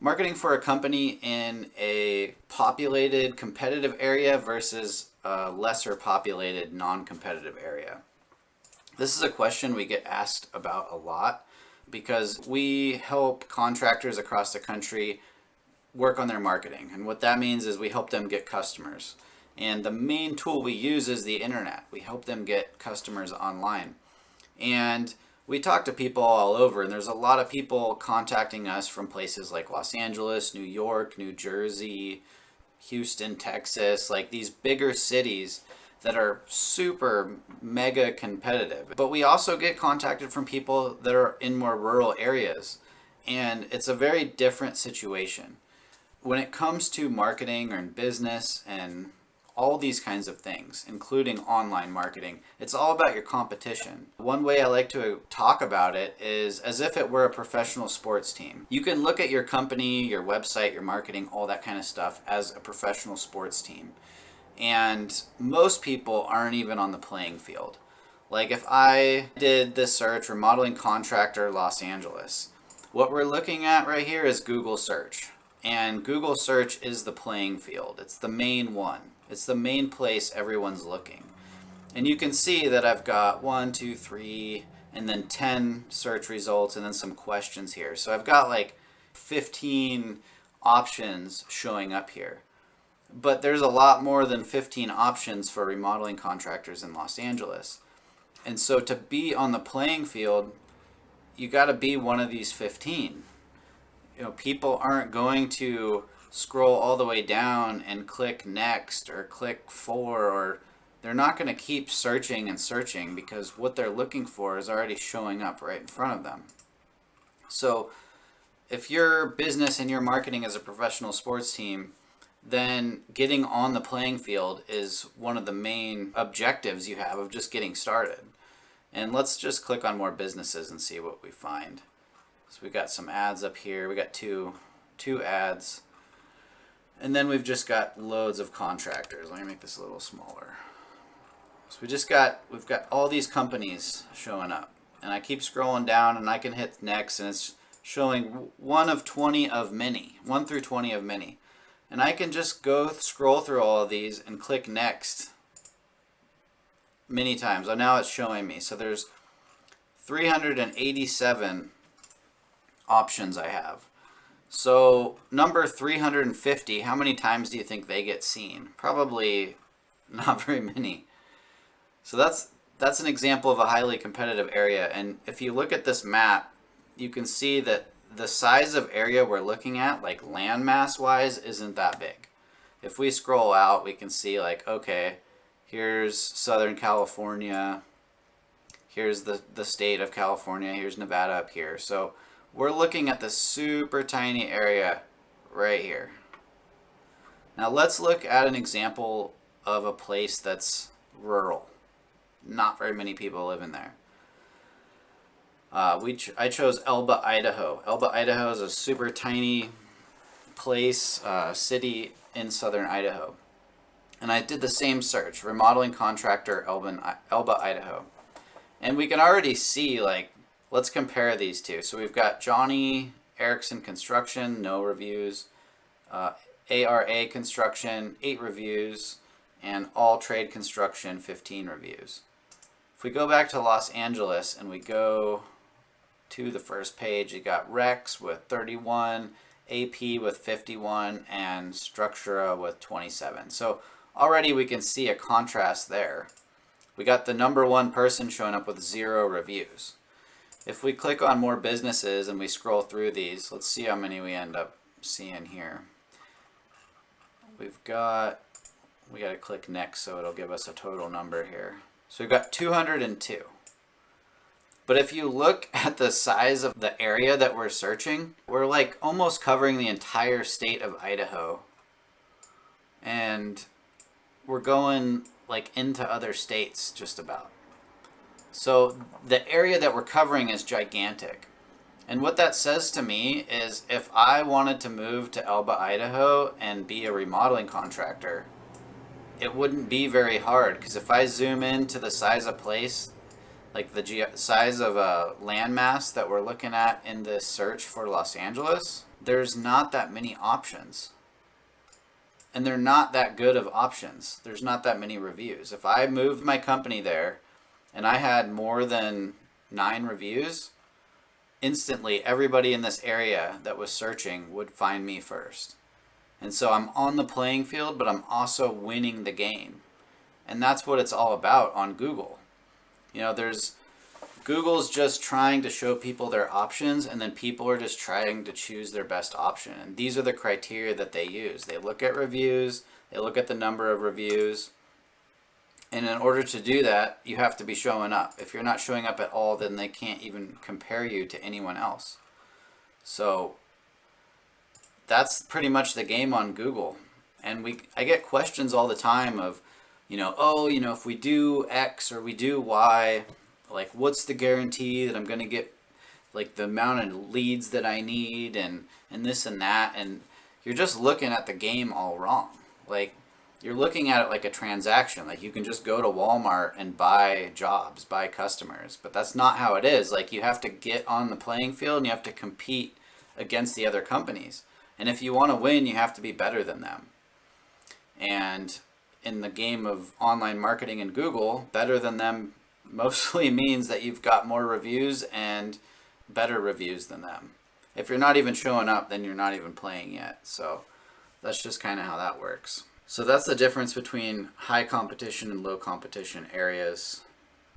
Marketing for a company in a populated, competitive area versus a lesser populated, non-competitive area. This is a question we get asked about a lot because we help contractors across the country work on their marketing. And what that means is we help them get customers. And the main tool we use is the internet. We help them get customers online. And we talk to people all over, and there's a lot of people contacting us from places like Los Angeles, New York, New Jersey, Houston, Texas, like these bigger cities that are super mega competitive. But we also get contacted from people that are in more rural areas, and it's a very different situation. When it comes to marketing or in business and all these kinds of things, including online marketing, it's all about your competition. One way I like to talk about it is as if it were a professional sports team. You can look at your company, your website, your marketing, all that kind of stuff as a professional sports team. And most people aren't even on the playing field. Like if I did this search, remodeling contractor Los Angeles, what we're looking at right here is Google search. And Google search is the playing field. It's the main one. It's the main place everyone's looking. And you can see that I've got 1, 2, 3, and then 10 search results and then some questions here. So I've got like 15 options showing up here. But there's a lot more than 15 options for remodeling contractors in Los Angeles. And so to be on the playing field, you got to be one of these 15. People aren't going to scroll all the way down and click next or click for, or they're not going to keep searching and searching because what they're looking for is already showing up right in front of them. So if your business and your marketing is a professional sports team, then getting on the playing field is one of the main objectives you have of just getting started. And let's just click on more businesses and see what we find. So we got some ads up here. We got two ads. And then we've just got loads of contractors. Let me make this a little smaller. So we've got all these companies showing up. And I keep scrolling down and I can hit next and it's showing 1 of 20 of many. 1 through 20 of many. And I can just scroll through all of these and click next many times. Oh, now it's showing me. So there's 387 options I have. So number 350, how many times do you think they get seen? Probably not very many. So that's an example of a highly competitive area. And if you look at this map, you can see that the size of area we're looking at, like landmass wise, isn't that big. If we scroll out, we can see like, okay, here's Southern California, here's the state of California, here's Nevada up here. So we're looking at the super tiny area right here. Now let's look at an example of a place that's rural. Not very many people live in there. I chose Elba, Idaho. Elba, Idaho is a super tiny place, city in southern Idaho. And I did the same search, remodeling contractor, Elba, Idaho. And we can already see, like, let's compare these two. So we've got Johnny Erickson Construction, no reviews. ARA Construction, 8 reviews. And All Trade Construction, 15 reviews. If we go back to Los Angeles and we go to the first page, you got Rex with 31, AP with 51, and Structura with 27. So already we can see a contrast there. We got the number 1 person showing up with 0 reviews. If we click on more businesses and we scroll through these, let's see how many we end up seeing here. We got to click next so it'll give us a total number here. So we've got 202. But if you look at the size of the area that we're searching, we're like almost covering the entire state of Idaho. And we're going like into other states just about. So the area that we're covering is gigantic. And what that says to me is if I wanted to move to Elba, Idaho and be a remodeling contractor, it wouldn't be very hard, because if I zoom in to the size of place, like the size of a landmass that we're looking at in this search for Los Angeles, there's not that many options. And they're not that good of options. There's not that many reviews. If I moved my company there and I had more than 9 reviews, instantly everybody in this area that was searching would find me first. And so I'm on the playing field, but I'm also winning the game. And that's what it's all about on Google. You know, Google's just trying to show people their options, and then people are just trying to choose their best option. And these are the criteria that they use. They look at reviews, they look at the number of reviews, and in order to do that, you have to be showing up. If you're not showing up at all, then they can't even compare you to anyone else. So that's pretty much the game on Google. And I get questions all the time of, if we do X or we do Y, like what's the guarantee that I'm going to get like the amount of leads that I need and this and that. And you're just looking at the game all wrong. Like you're looking at it like a transaction. Like you can just go to Walmart and buy jobs, buy customers, but that's not how it is. Like you have to get on the playing field and you have to compete against the other companies. And if you want to win, you have to be better than them. And in the game of online marketing and Google, better than them mostly means that you've got more reviews and better reviews than them. If you're not even showing up, then you're not even playing yet. So that's just kind of how that works. So that's the difference between high competition and low competition areas.